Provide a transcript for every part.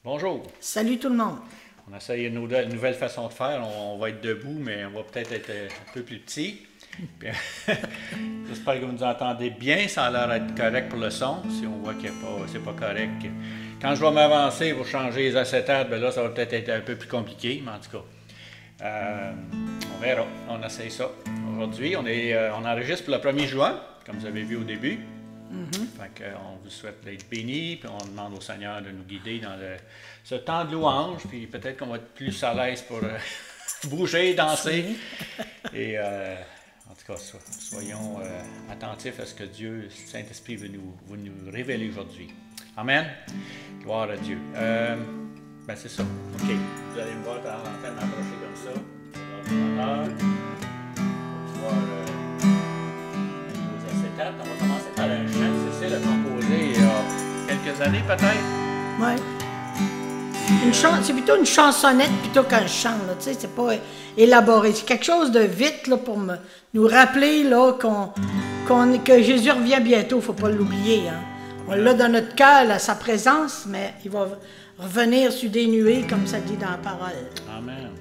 Bonjour. Salut tout le monde. On essaye une nouvelle façon de faire. On va être debout, mais on va peut-être être un peu plus petit. J'espère que vous nous entendez bien. Ça a l'air d'être correct pour le son. Si on voit que c'est pas correct. Quand je vais m'avancer pour changer les acétates, ben là, ça va peut-être être un peu plus compliqué, mais en tout cas, on verra. On essaye ça. Aujourd'hui, on enregistre pour le 1er juin, comme vous avez vu au début. Fait on vous souhaite d'être bénis, puis on demande au Seigneur de nous guider dans ce temps de louange, puis peut-être qu'on va être plus à l'aise pour bouger, danser. Et en tout cas, soyons attentifs à ce que Dieu, le Saint-Esprit, veut nous révéler aujourd'hui. Amen. Gloire à Dieu. Ben c'est ça. OK. Vous allez me voir dans l'antenne m'approcher comme ça. On va on va commencer par un chant. Cécile a composé il y a quelques années, peut-être? Oui. C'est plutôt une chansonnette plutôt qu'un chant. Tu sais, c'est pas élaboré. C'est quelque chose de vite là, pour nous rappeler là, que Jésus revient bientôt. Il ne faut pas l'oublier. Hein. On l'a dans notre cœur, sa présence, mais il va revenir sur des nuées, comme ça dit dans la parole. Amen.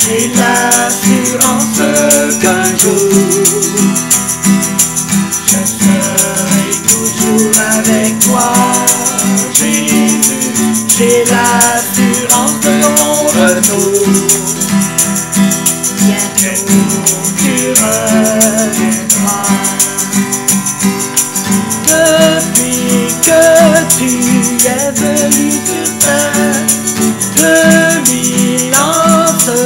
J'ai l'assurance qu'un jour je serai toujours avec toi, Jésus. J'ai l'assurance de ton retour. Bientôt tu reviendras. Depuis que tu es venu sur terre, 2000 ans se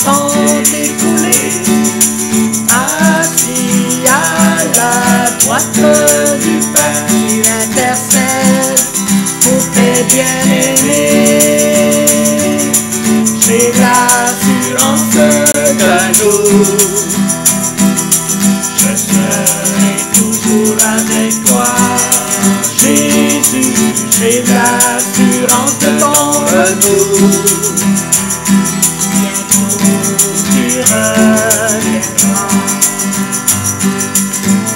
sont écoulés, assis à la droite du Père, tu intercèdes pour tes bien-aimés. J'ai l'assurance qu'un jour je serai toujours avec toi, Jésus. J'ai l'assurance de ton retour.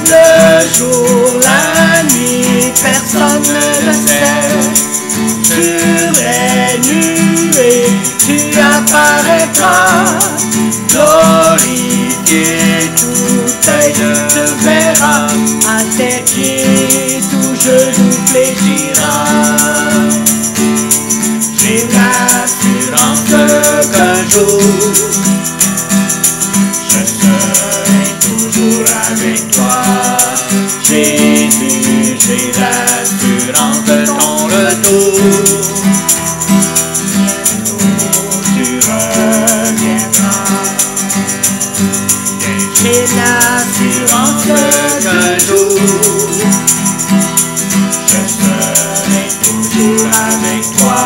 Le jour, la nuit, personne ne le sait. Sur les nuées, tu apparaîtras. Glorifié, tout œil te verra. À tes pieds, tout genou fléchira. J'ai l'assurance qu'un jour je serai toujours avec toi, Jésus. J'ai l'assurance de ton retour. Bientôt tu reviendras. J'ai l'assurance qu'un jour je serai toujours avec toi,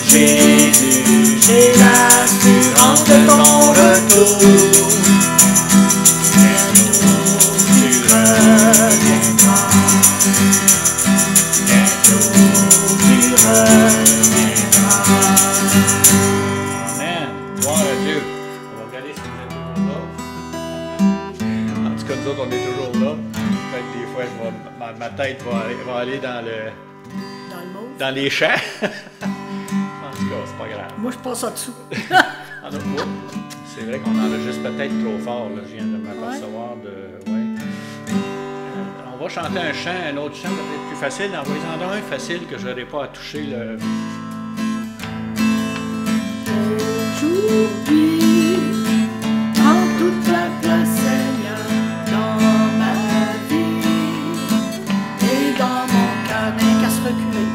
Jésus. J'ai l'assurance de ton retour. Bientôt tu reviendras. Bientôt tu reviendras. Amen. Gloire à Dieu. On va regarder si vous êtes toujours là. En tout cas, nous autres, on est toujours là. Peut-être des fois, ma tête va aller dans Dans le mot. dans les champs. En tout cas, c'est pas grave. Moi, je passe en dessous. C'est vrai qu'on enregistre peut-être trop fort. Là. Je viens de m'apercevoir de. Ouais. On va chanter un chant, un autre chant peut-être plus facile. Envoyez-en un facile que je n'aurai pas à toucher le. Aujourd'hui, prends toute la place, Seigneur, dans ma vie et dans mon cœur, n'a qu'à se reculer.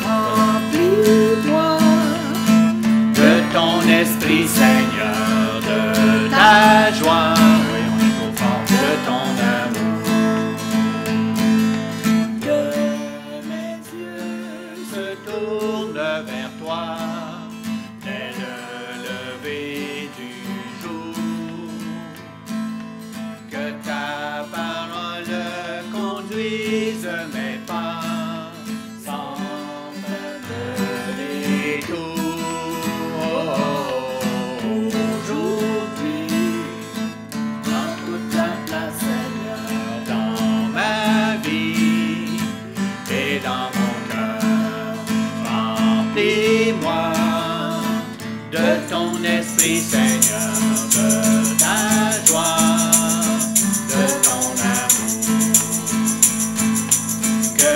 Remplis-moi de ton esprit, Seigneur, de ta joie, de ton amour. Que mes yeux se tournent vers toi dès le lever du jour. Que ta parole conduise mes pas sans esprit, Seigneur, de ta joie, de ton amour. Que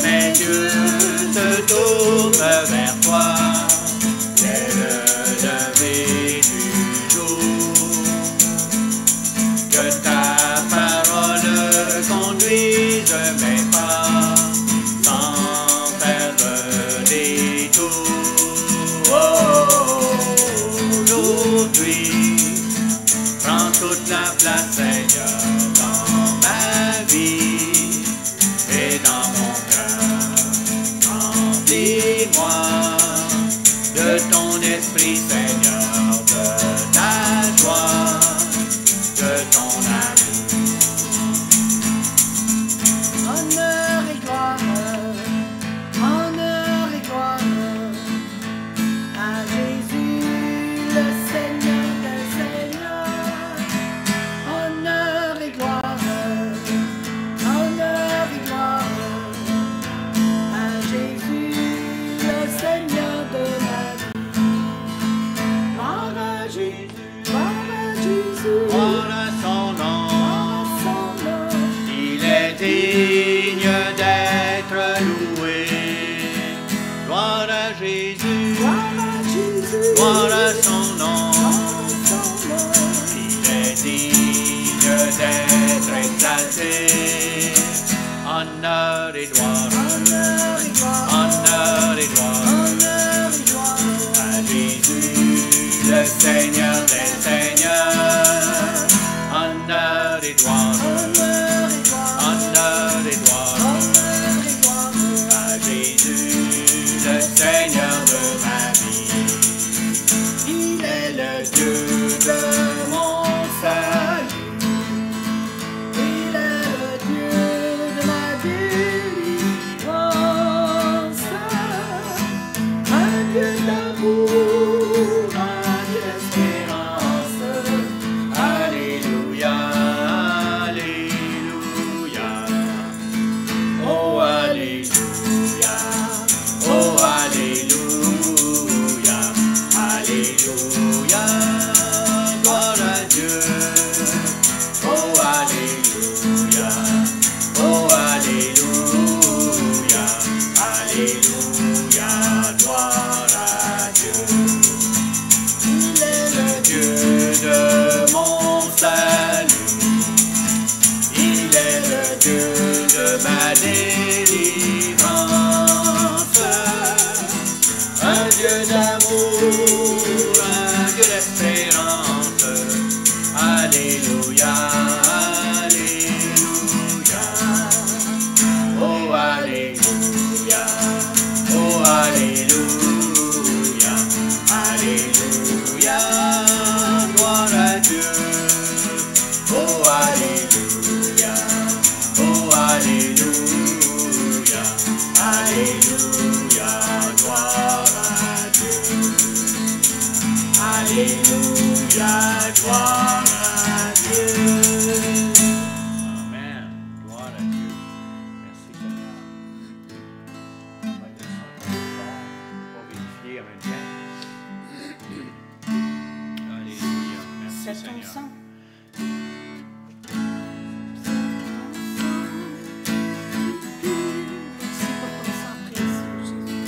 mes yeux se tournent vers toi, dès le lever du jour. Que ta parole conduise mes pas, sans faire de détour. Aujourd'hui, prends toute la place, Seigneur, dans ma vie et dans mon cœur. Remplis-moi de ton esprit, Seigneur, de ta joie, de ton amour. Honneur et gloire, honneur et gloire à Jésus, le Seigneur des Seigneurs. Honneur et gloire à Jésus, le Seigneur de ma vie. Gloire à Jésus, gloire à Jésus, Gloire à son nom, il est digne d'être loué. Gloire à Jésus, gloire à son nom, il est digne d'être exalté. Honneur et gloire, honneur et gloire à Jésus, le Seigneur des Seigneurs. Honneur et gloire, honneur et gloire à Jésus, le Seigneur de ma vie. Il est le Dieu de mon salut, il est le Dieu de ma délivrance, un Dieu d'amour, un Dieu d'espérance. Alléluia, alléluia, oh alléluia, oh alléluia, alléluia, gloire à Dieu, oh alléluia, oh alléluia, alléluia, gloire à Dieu. Il est le Dieu de mon salut, il est le Dieu de ma délivrance, un Dieu d'amour, un Dieu d'espérance. Alléluia, alléluia, oh alléluia, oh alléluia, alléluia, gloire à Dieu, oh alléluia, oh alléluia, alléluia, gloire à Dieu, alléluia, gloire à Dieu. Amen, gloire à Dieu. Merci Seigneur. On va descendre comme ça, pour vérifier en même temps. Alléluia, merci c'est ton Seigneur. sang. Merci pour ton sang précieux, Jésus.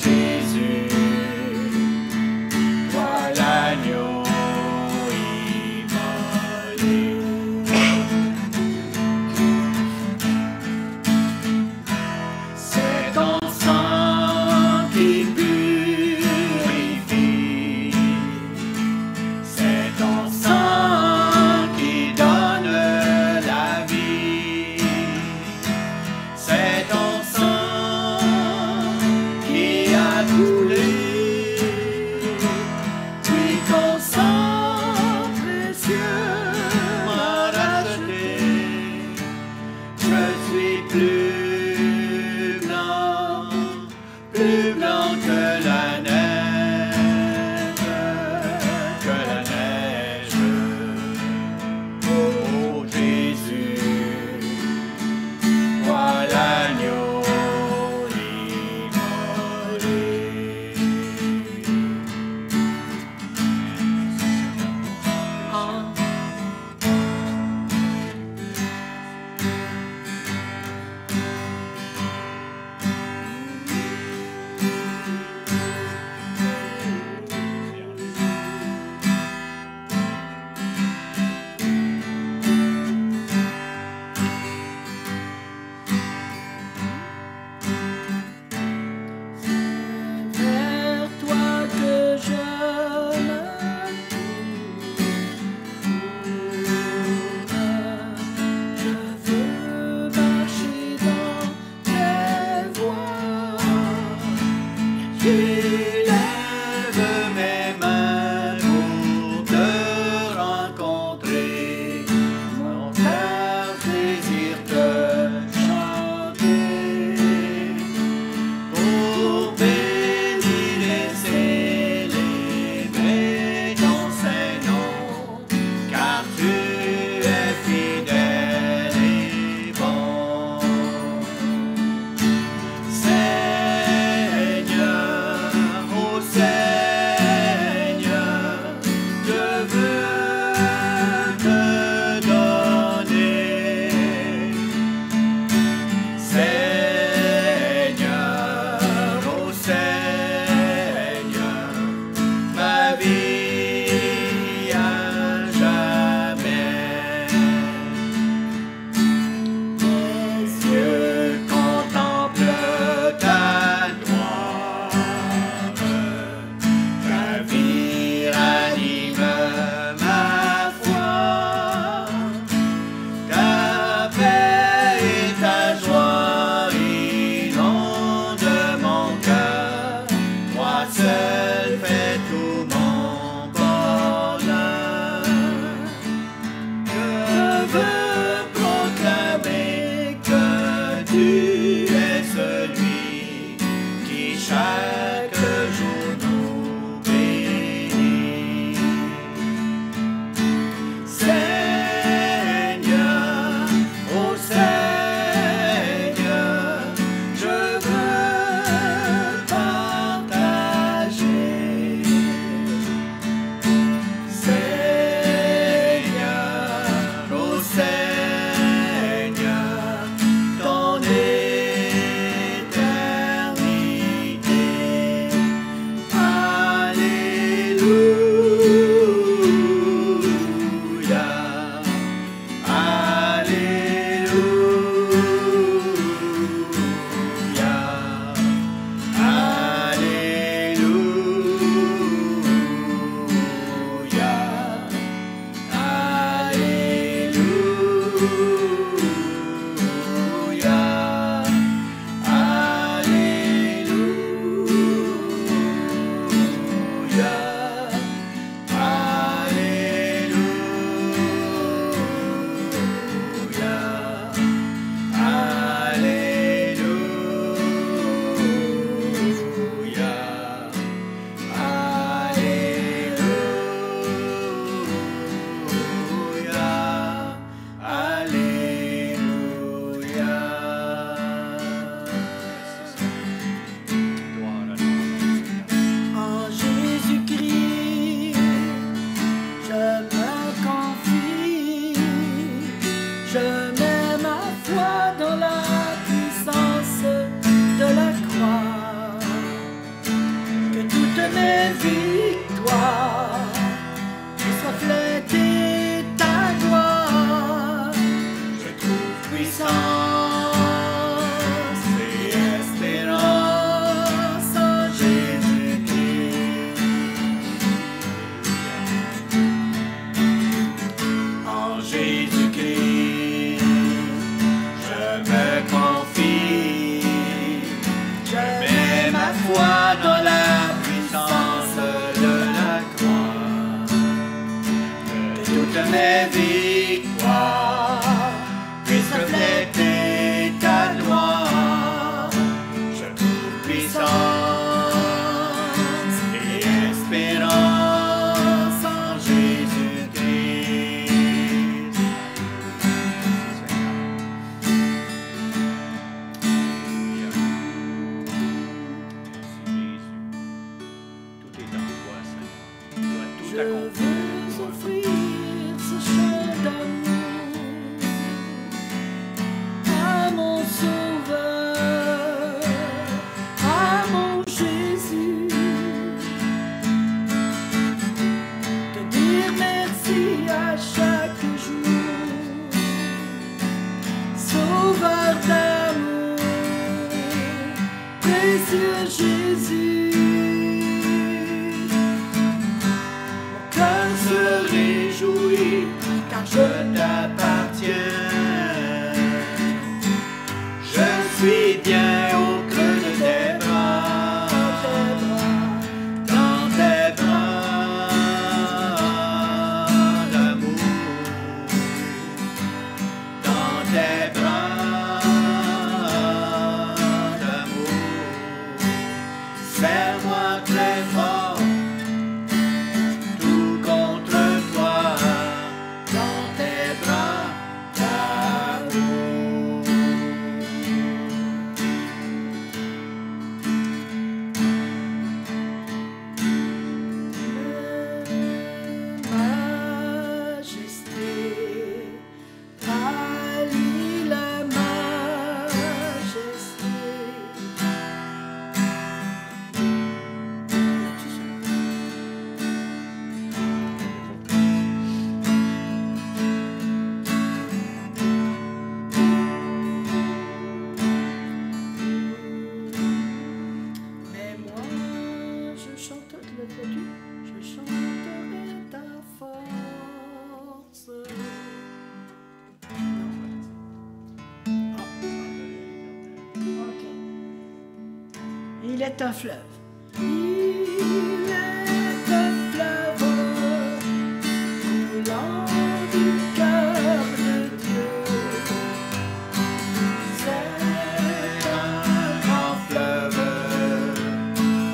Jésus, toi l'agneau immolé. C'est ton sang qui purifie, c'est ton sang qui donne la vie, c'est ton sang qui a coulé, puis ton sang précieux m'a racheté. Je suis plus blanc que la neige, Oh Jésus, toi l'agneau immolé. Vers toi que je me tourne, je veux marcher dans tes voies. J'élève mes mains pour te rencontrer, mon cœur désire te chanter. Pour bénir et célébrer ton Saint-Nom, car tu es fidèle et bon. Seigneur, oh Seigneur, je veux te donner. Seigneur, oh Seigneur, ma vie à jamais. Mes yeux contemplent ta gloire, ta vie ranime ma foi. Ta paix et ta joie inondent mon cœur, moi seul fais tout mon bonheur. Je veux proclamer que tu es celui qui chaque jour nous bénit. Seigneur, oh Seigneur, je veux partager. Seigneur, oh Seigneur, ton éternité. mes victoires puissent refléter ta gloire. Je trouve puissance et espérance en Jésus-Christ. En Jésus-Christ, je me confie. Je mets ma foi dans la puissance de la croix. Que toutes mes victoires puissent refléter ta gloire. Je trouve puissance et espérance en Jésus-Christ. Tout est en toi, Seigneur. Tu dois tout Je accomplir. veux offrir ce chant d'amour à mon Sauveur, à mon Jésus. Te dire merci à chaque jour, Sauveur d'amour, précieux Jésus. Cœur se réjouit car je t'appartiens. Je suis bien au creux de tes bras, dans tes bras d'amour, dans tes bras d'amour. Serre-moi très fort. Tout contre toi, dans tes bras d'amour. Majesté, Ali la majesté. Mais moi, je chante le début, je chanterai ta force. Ok. Il est un fleuve. Il est un fleuve coulant du cœur de Dieu. C'est un grand fleuve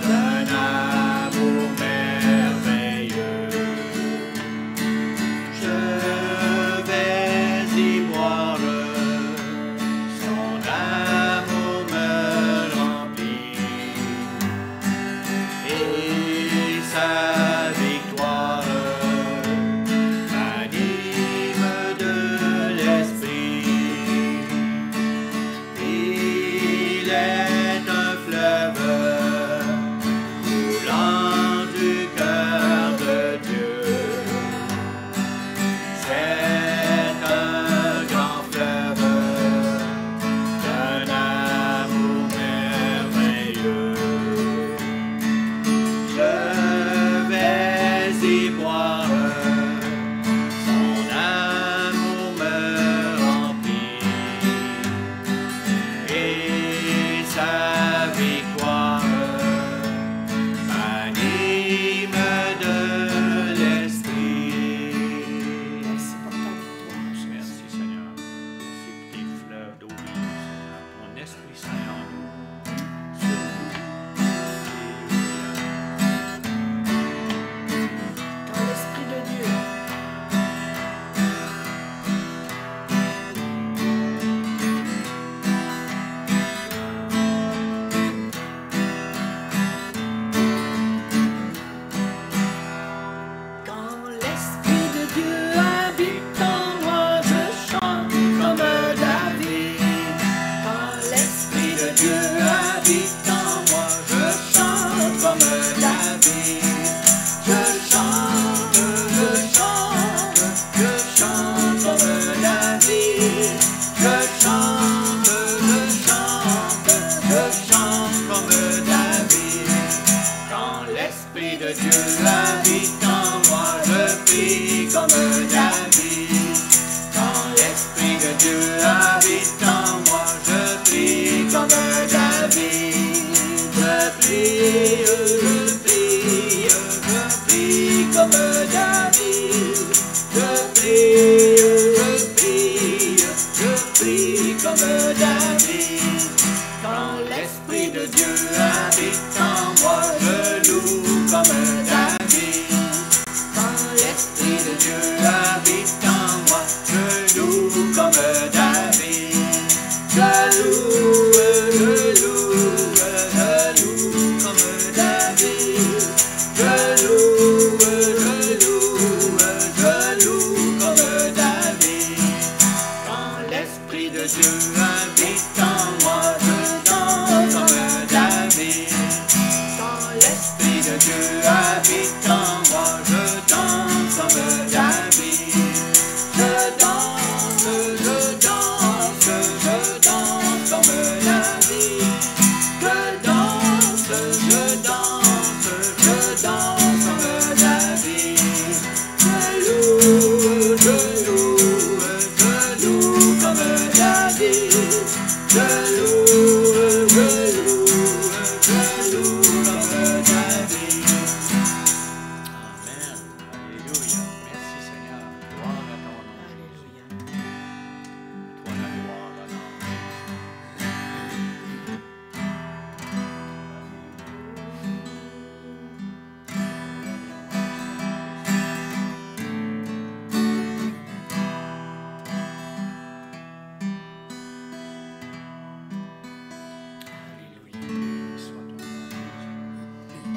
d'un amour merveilleux. Je vais y boire, son amour me remplit. Et sa victoire m'anime de l'esprit. Il est un fleuve coulant du cœur de Dieu. C'est un grand fleuve d'un amour merveilleux. Dieu habite en moi, je prie comme David. Quand l'Esprit de Dieu habite en moi, je prie comme David. Je prie, je prie, je prie comme David. Je prie, je prie, je prie comme David. Quand l'Esprit de Dieu habite en moi, je loue comme David. Quand l'Esprit de Dieu habite en moi, je loue comme David. Je loue, je loue, je loue comme David. Je loue, je loue, je loue comme David. Quand l'Esprit de Dieu habite en moi, je danse comme David. Quand l'Esprit de Dieu habite en moi, je danse comme David. Je danse, je danse, je danse comme David. Je danse, je danse, je danse comme David. Je loue, je loue, je loue comme David. Je loue, je loue, je loue comme David. Amen. Alléluia. Merci Seigneur. Gloire à ton nom, Jésus. À toi la gloire, l'honneur. Alléluia. Soit ton nom, Jésus.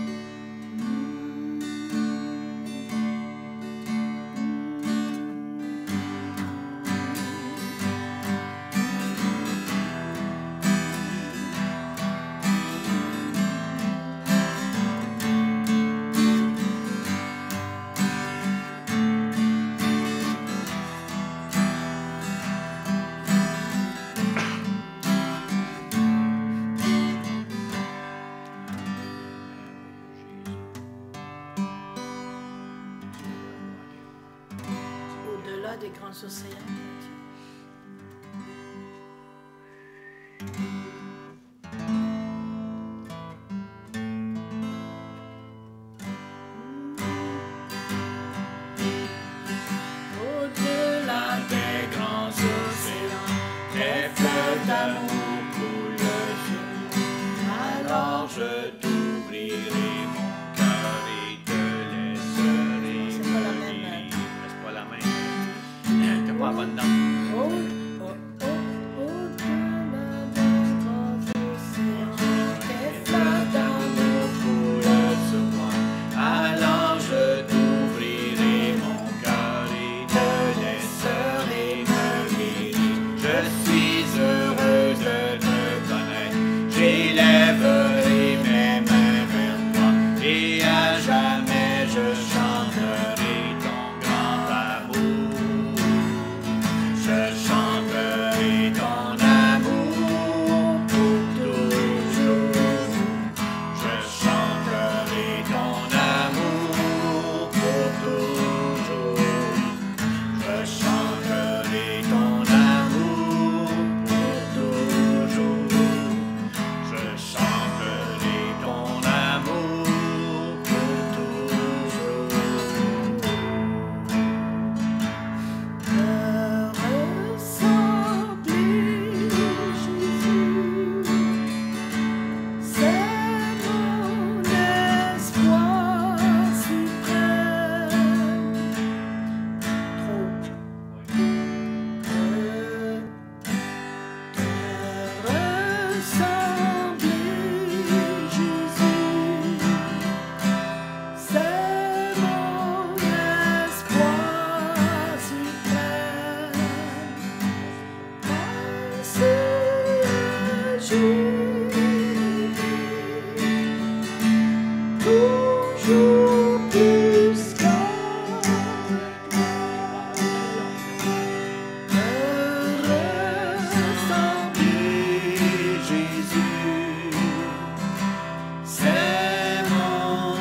Au-delà des grands océans. Au-delà des grands océans, tes fleuves d'amour coulent sur moi. Alors je t'ouvrirai mon cœur et te laisserai C'est pas la me même, guérir. C'est pas la même. T'as pas la bonne dent. Oh, oh, oh, au-delà des grands océans, tes fleuves d'amour Coulent sur moi. Alors je t'ouvrirai mon cœur et te laisserai me guérir. Je suis heureux de te connaître. J'élèverai mes mains vers toi et à jamais je chanterai ton grand amour. Je chanterai ton amour pour toujours. Je chanterai ton amour pour toujours. Je chanterai ton amour pour toujours. Je chanterai ton amour pour toujours. me ressembler, Jésus. C'est mon espoir suprême. Trop. Te ressembler, Jésus. C'est mon espoir suprême. C'est Jésus. Toujours plus Jésus, c'est mon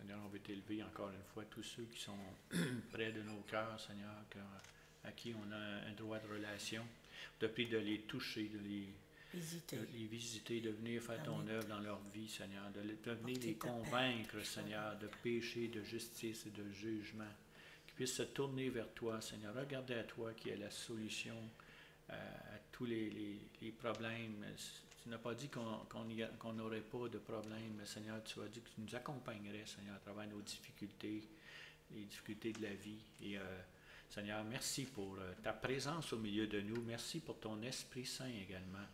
Seigneur, on veut t'élever encore une fois tous ceux qui sont près de nos cœurs, Seigneur, à qui on a un droit de relation. Je te prie de les toucher, de les visiter, de venir faire ton œuvre dans leur vie, Seigneur, de venir les convaincre, Seigneur, de péché, de justice et de jugement. Qu'ils puissent se tourner vers toi, Seigneur. Regarder à toi qui est la solution à tous les problèmes. Tu n'as pas dit qu'on n'aurait pas de problème, mais Seigneur, tu as dit que tu nous accompagnerais, Seigneur, à travers nos difficultés, les difficultés de la vie. Et Seigneur, merci pour ta présence au milieu de nous. Merci pour ton Esprit Saint également,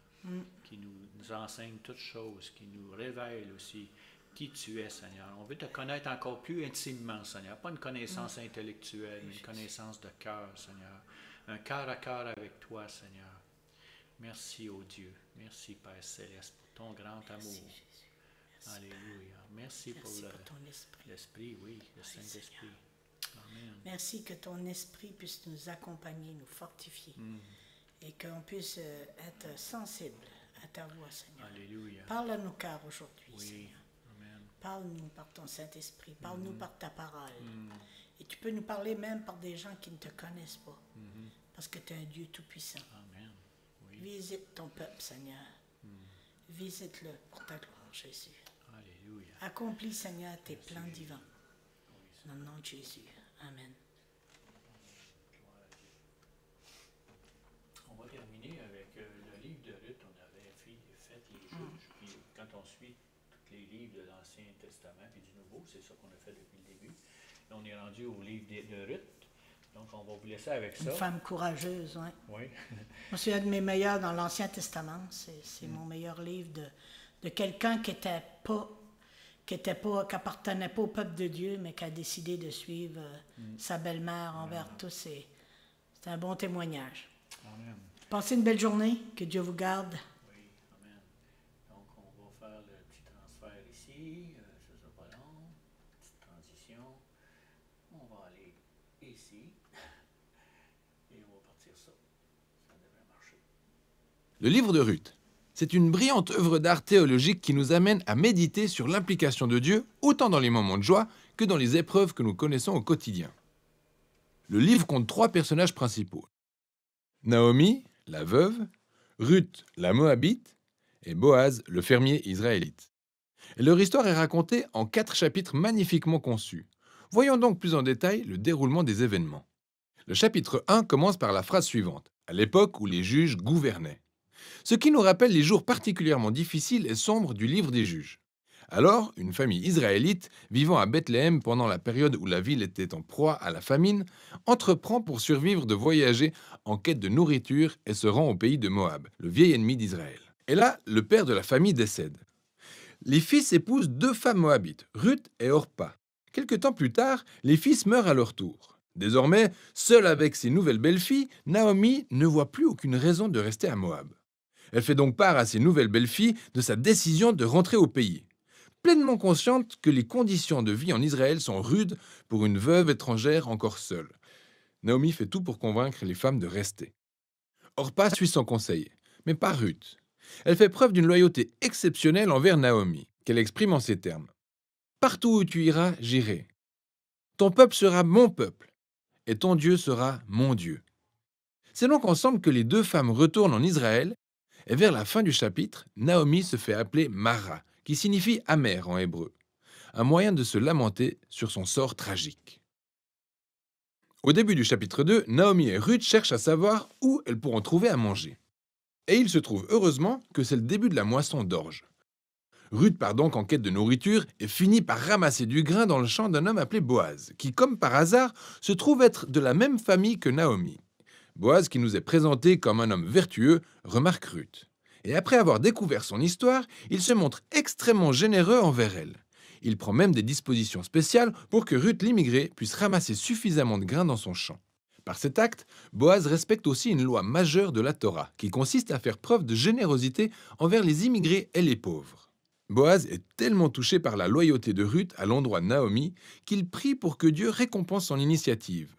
qui nous enseigne toutes choses, qui nous révèle aussi qui tu es, Seigneur. On veut te connaître encore plus intimement, Seigneur. Pas une connaissance intellectuelle, mais une connaissance de cœur, Seigneur. Un cœur à cœur avec toi, Seigneur. Merci, ô Dieu. Merci, Père Céleste, pour ton grand amour. Merci, alléluia. Merci pour ton l'Esprit, oui, le Saint-Esprit. Amen. Merci que ton Esprit puisse nous accompagner, nous fortifier. Et qu'on puisse être sensible à ta voix, Seigneur. Alléluia. Parle à nos cœurs aujourd'hui, oui. Seigneur. Amen. Parle-nous par ton Saint-Esprit. Parle-nous par ta parole. Et tu peux nous parler même par des gens qui ne te connaissent pas. Parce que tu es un Dieu tout-puissant. Amen. Oui. Visite ton peuple, Seigneur. Visite-le pour ta gloire, Jésus. Alléluia. Accomplis, Seigneur, tes plans divins. Dans le nom de Jésus. Amen. On va terminer avec le livre de Ruth. On avait fait les juges. Puis quand on suit tous les livres de l'Ancien Testament et du Nouveau, c'est ça qu'on a fait depuis le début. Là, on est rendu au livre de Ruth. Donc, on va vous laisser avec ça. Une femme courageuse, oui. Oui. Moi, c'est un de mes meilleurs dans l'Ancien Testament. C'est mon meilleur livre de quelqu'un qui appartenait pas au peuple de Dieu, mais qui a décidé de suivre sa belle-mère envers tous. C'est un bon témoignage. Amen. Passez une belle journée. Que Dieu vous garde. Oui, amen. Donc, on va faire le petit transfert ici. Ce ne sera pas long. Petite transition. On va aller ici. Et on va partir ça. Ça devrait marcher. Le livre de Ruth. C'est une brillante œuvre d'art théologique qui nous amène à méditer sur l'implication de Dieu, autant dans les moments de joie que dans les épreuves que nous connaissons au quotidien. Le livre compte 3 personnages principaux. Naomi, la veuve, Ruth, la Moabite, et Boaz, le fermier israélite. Et leur histoire est racontée en 4 chapitres magnifiquement conçus. Voyons donc plus en détail le déroulement des événements. Le chapitre 1 commence par la phrase suivante, à l'époque où les juges gouvernaient. Ce qui nous rappelle les jours particulièrement difficiles et sombres du livre des juges. Alors, une famille israélite, vivant à Bethléem pendant la période où la ville était en proie à la famine, entreprend pour survivre de voyager en quête de nourriture et se rend au pays de Moab, le vieil ennemi d'Israël. Et là, le père de la famille décède. Les fils épousent 2 femmes moabites, Ruth et Orpa. Quelque temps plus tard, les fils meurent à leur tour. Désormais, seule avec ses nouvelles belles-filles, Naomi ne voit plus aucune raison de rester à Moab. Elle fait donc part à ses nouvelles belles-filles de sa décision de rentrer au pays. Pleinement consciente que les conditions de vie en Israël sont rudes pour une veuve étrangère encore seule. Naomi fait tout pour convaincre les femmes de rester. Orpa suit son conseil, mais pas Ruth. Elle fait preuve d'une loyauté exceptionnelle envers Naomi, qu'elle exprime en ces termes. « Partout où tu iras, j'irai. Ton peuple sera mon peuple, et ton Dieu sera mon Dieu. » C'est donc ensemble que les 2 femmes retournent en Israël, et vers la fin du chapitre, Naomi se fait appeler Mara, qui signifie amère en hébreu, un moyen de se lamenter sur son sort tragique. Au début du chapitre 2, Naomi et Ruth cherchent à savoir où elles pourront trouver à manger. Et il se trouve heureusement que c'est le début de la moisson d'orge. Ruth part donc en quête de nourriture et finit par ramasser du grain dans le champ d'un homme appelé Boaz, qui, comme par hasard, se trouve être de la même famille que Naomi. Boaz, qui nous est présenté comme un homme vertueux, remarque Ruth. Et après avoir découvert son histoire, il se montre extrêmement généreux envers elle. Il prend même des dispositions spéciales pour que Ruth l'immigrée puisse ramasser suffisamment de grains dans son champ. Par cet acte, Boaz respecte aussi une loi majeure de la Torah, qui consiste à faire preuve de générosité envers les immigrés et les pauvres. Boaz est tellement touché par la loyauté de Ruth à l'endroit de Naomi qu'il prie pour que Dieu récompense son initiative.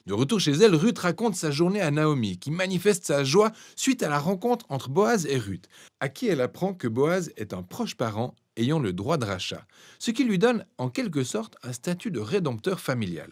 De retour chez elle, Ruth raconte sa journée à Naomi, qui manifeste sa joie suite à la rencontre entre Boaz et Ruth, à qui elle apprend que Boaz est un proche parent ayant le droit de rachat, ce qui lui donne en quelque sorte un statut de rédempteur familial.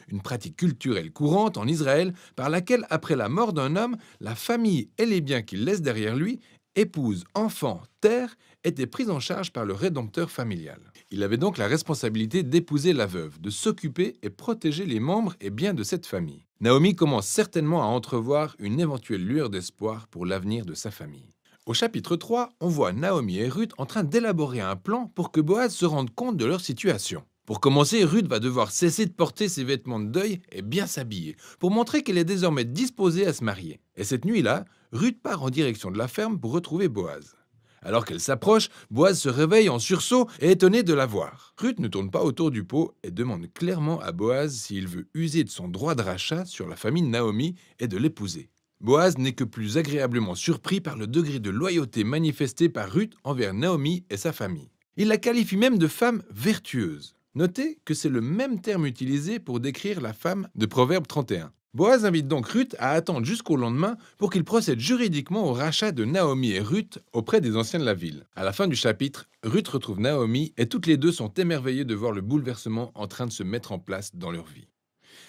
Une pratique culturelle courante en Israël par laquelle, après la mort d'un homme, la famille et les biens qu'il laisse derrière lui, épouse, enfants, terre, étaient pris en charge par le rédempteur familial. Il avait donc la responsabilité d'épouser la veuve, de s'occuper et protéger les membres et biens de cette famille. Naomi commence certainement à entrevoir une éventuelle lueur d'espoir pour l'avenir de sa famille. Au chapitre 3, on voit Naomi et Ruth en train d'élaborer un plan pour que Boaz se rende compte de leur situation. Pour commencer, Ruth va devoir cesser de porter ses vêtements de deuil et bien s'habiller, pour montrer qu'elle est désormais disposée à se marier. Et cette nuit-là, Ruth part en direction de la ferme pour retrouver Boaz. Alors qu'elle s'approche, Boaz se réveille en sursaut et étonné de la voir. Ruth ne tourne pas autour du pot et demande clairement à Boaz s'il veut user de son droit de rachat sur la famille de Naomi et de l'épouser. Boaz n'est que plus agréablement surpris par le degré de loyauté manifesté par Ruth envers Naomi et sa famille. Il la qualifie même de femme vertueuse. Notez que c'est le même terme utilisé pour décrire la femme de Proverbe 31. Boaz invite donc Ruth à attendre jusqu'au lendemain pour qu'il procède juridiquement au rachat de Naomi et Ruth auprès des anciens de la ville. À la fin du chapitre, Ruth retrouve Naomi et toutes les deux sont émerveillées de voir le bouleversement en train de se mettre en place dans leur vie.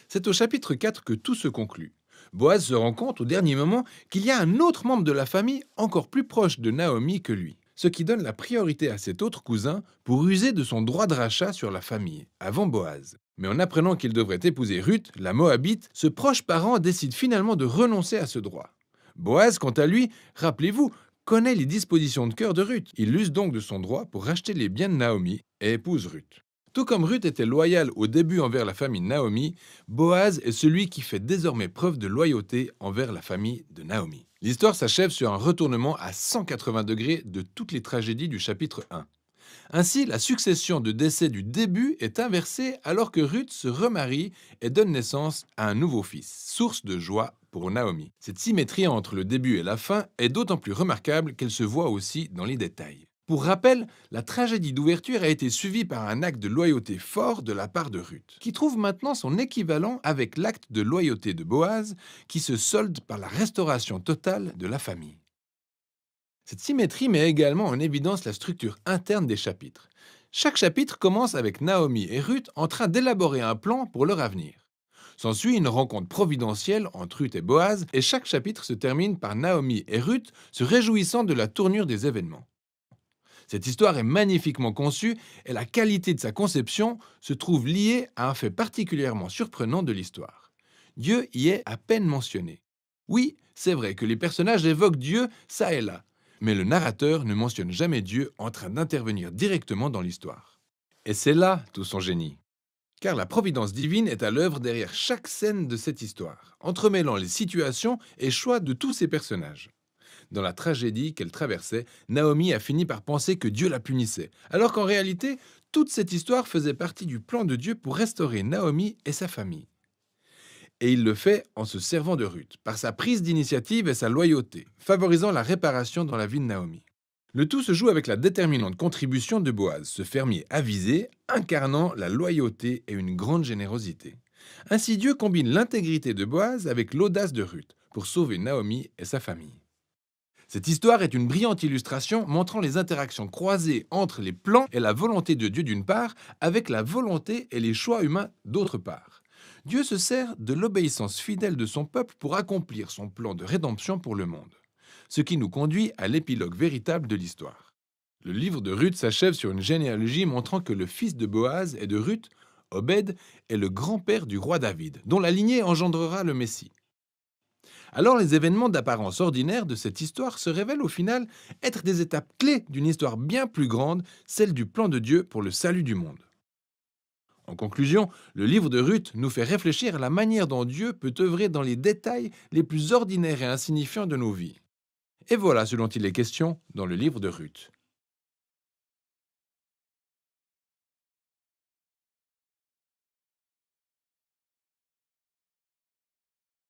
C'est au chapitre 4 que tout se conclut. Boaz se rend compte au dernier moment qu'il y a un autre membre de la famille encore plus proche de Naomi que lui, ce qui donne la priorité à cet autre cousin pour user de son droit de rachat sur la famille, avant Boaz. Mais en apprenant qu'il devrait épouser Ruth, la Moabite, ce proche parent décide finalement de renoncer à ce droit. Boaz, quant à lui, rappelez-vous, connaît les dispositions de cœur de Ruth. Il use donc de son droit pour racheter les biens de Naomi et épouse Ruth. Tout comme Ruth était loyale au début envers la famille de Naomi, Boaz est celui qui fait désormais preuve de loyauté envers la famille de Naomi. L'histoire s'achève sur un retournement à 180 degrés de toutes les tragédies du chapitre 1. Ainsi, la succession de décès du début est inversée alors que Ruth se remarie et donne naissance à un nouveau fils, source de joie pour Naomi. Cette symétrie entre le début et la fin est d'autant plus remarquable qu'elle se voit aussi dans les détails. Pour rappel, la tragédie d'ouverture a été suivie par un acte de loyauté fort de la part de Ruth, qui trouve maintenant son équivalent avec l'acte de loyauté de Boaz, qui se solde par la restauration totale de la famille. Cette symétrie met également en évidence la structure interne des chapitres. Chaque chapitre commence avec Naomi et Ruth en train d'élaborer un plan pour leur avenir. S'ensuit une rencontre providentielle entre Ruth et Boaz, et chaque chapitre se termine par Naomi et Ruth se réjouissant de la tournure des événements. Cette histoire est magnifiquement conçue et la qualité de sa conception se trouve liée à un fait particulièrement surprenant de l'histoire. Dieu y est à peine mentionné. Oui, c'est vrai que les personnages évoquent Dieu ça et là, mais le narrateur ne mentionne jamais Dieu en train d'intervenir directement dans l'histoire. Et c'est là tout son génie. Car la providence divine est à l'œuvre derrière chaque scène de cette histoire, entremêlant les situations et choix de tous ses personnages. Dans la tragédie qu'elle traversait, Naomi a fini par penser que Dieu la punissait, alors qu'en réalité, toute cette histoire faisait partie du plan de Dieu pour restaurer Naomi et sa famille. Et il le fait en se servant de Ruth, par sa prise d'initiative et sa loyauté, favorisant la réparation dans la vie de Naomi. Le tout se joue avec la déterminante contribution de Boaz, ce fermier avisé, incarnant la loyauté et une grande générosité. Ainsi Dieu combine l'intégrité de Boaz avec l'audace de Ruth, pour sauver Naomi et sa famille. Cette histoire est une brillante illustration montrant les interactions croisées entre les plans et la volonté de Dieu d'une part, avec la volonté et les choix humains d'autre part. Dieu se sert de l'obéissance fidèle de son peuple pour accomplir son plan de rédemption pour le monde. Ce qui nous conduit à l'épilogue véritable de l'histoire. Le livre de Ruth s'achève sur une généalogie montrant que le fils de Boaz et de Ruth, Obed, est le grand-père du roi David, dont la lignée engendrera le Messie. Alors les événements d'apparence ordinaire de cette histoire se révèlent au final être des étapes clés d'une histoire bien plus grande, celle du plan de Dieu pour le salut du monde. En conclusion, le livre de Ruth nous fait réfléchir à la manière dont Dieu peut œuvrer dans les détails les plus ordinaires et insignifiants de nos vies. Et voilà ce dont il est question dans le livre de Ruth.